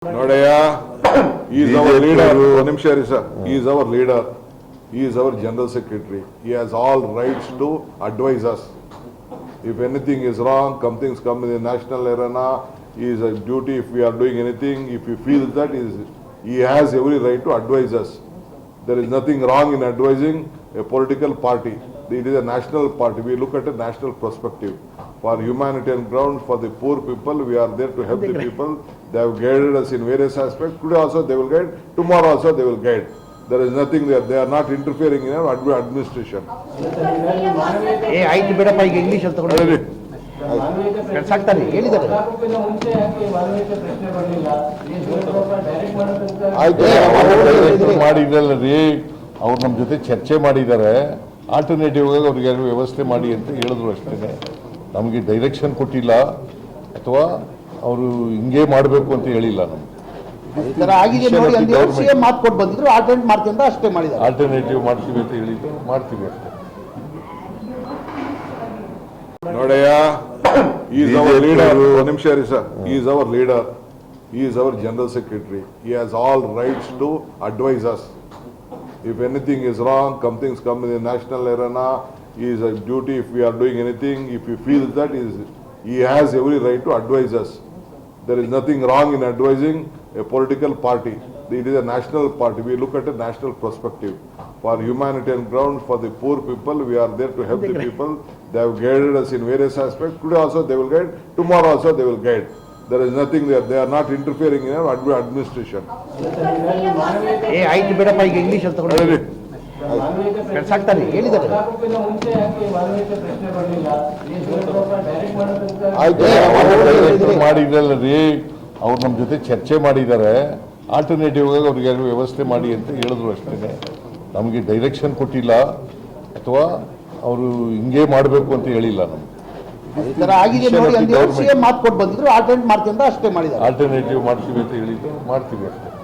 Nodaya, he is our leader. He is our leader. He is our general secretary. He has all rights to advise us. If anything is wrong, things come in the national arena, he is a duty. If we are doing anything, if he feels that he has every right to advise us. There is nothing wrong in advising a political party. It is a national party. We look at a national perspective. For humanitarian ground, for the poor people, we are there to help the people. They have guided us in various aspects. Today also they will guide. Tomorrow also they will guide. There is nothing there. They are not interfering in our administration. ಆಯ್ತು ಬಿಡಪ್ಪ ಈಗ English ಅಂತ ಸಾಕ್ತಾರೆ ಹೇಳಿದ್ದಾರೆ ಮಾಡಿದ್ರಲ್ಲ ರೀ ಅವ್ರು ನಮ್ಮ ಜೊತೆ ಚರ್ಚೆ ಮಾಡಿದ್ದಾರೆ ಆಲ್ಟರ್ನೇಟಿವ್ ಆಗಿ ಅವ್ರಿಗೆ ವ್ಯವಸ್ಥೆ ಮಾಡಿ ಅಂತ ಹೇಳಿದ್ರು ಅಷ್ಟೇ ನಮಗೆ ಡೈರೆಕ್ಷನ್ ಕೊಟ್ಟಿಲ್ಲ ಅಥವಾ ಅವರು ಹಿಂಗೆ ಮಾಡಬೇಕು ಅಂತ ಹೇಳಿಲ್ಲ ನಮ್ಗೆ ಮಾತು ಕೊಟ್ಟು ಬಂದಿದ್ರು ಆಲ್ಟರ್ನೇಟ್ ಮಾಡ್ತೀವಿ ಅಂತ ಅಷ್ಟೇ ಮಾಡಿದ್ದಾರೆ ಆಲ್ಟರ್ನೇಟಿವ್ ಮಾಡ್ತೀವಿ ಅಂತ ಹೇಳಿದ್ರು ಮಾಡ್ತೀವಿ ಅಷ್ಟೇ Nodaya, he is our leader. He is our leader. He is our general secretary. He has all rights to advise us. If anything is wrong, things come in the national arena, he is a duty. If we are doing anything, if he feels that he has every right to advise us. There is nothing wrong in advising a political party. It is a national party. We look at a national perspective. For humanitarian ground, for the poor people, we are there to help the people. They have guided us in various aspects. Today also they will guide. Tomorrow also they will guide. There is nothing there. They are not interfering in our administration. ಆಯ್ತು ಬಿಡಪ್ಪ ಈಗ English ಅಂತ ಸಾಕ್ತಾರೆ ಹೇಳಿದ್ದಾರೆ ಮಾಡಿದ್ರಲ್ಲ ರೀ ಅವ್ರು ನಮ್ಮ ಜೊತೆ ಚರ್ಚೆ ಮಾಡಿದ್ದಾರೆ ಆಲ್ಟರ್ನೇಟಿವ್ ಆಗಿ ಅವ್ರಿಗೆ ವ್ಯವಸ್ಥೆ ಮಾಡಿ ಅಂತ ಹೇಳಿದ್ರು ಅಷ್ಟೇ ನಮಗೆ ಡೈರೆಕ್ಷನ್ ಕೊಟ್ಟಿಲ್ಲ ಅಥವಾ ಅವರು ಹಿಂಗೆ ಮಾಡಬೇಕು ಅಂತ ಹೇಳಿಲ್ಲ ನಮ್ಗೆ ಮಾತು ಕೊಟ್ಟು ಬಂದಿದ್ರು ಆಲ್ಟರ್ನೇಟ್ ಮಾಡ್ತೀವಿ ಅಂತ ಅಷ್ಟೇ ಮಾಡಿದ್ದಾರೆ ಆಲ್ಟರ್ನೇಟಿವ್ ಮಾಡ್ತೀವಿ ಅಂತ ಹೇಳಿದ್ರು ಮಾಡ್ತೀವಿ ಅಷ್ಟೇ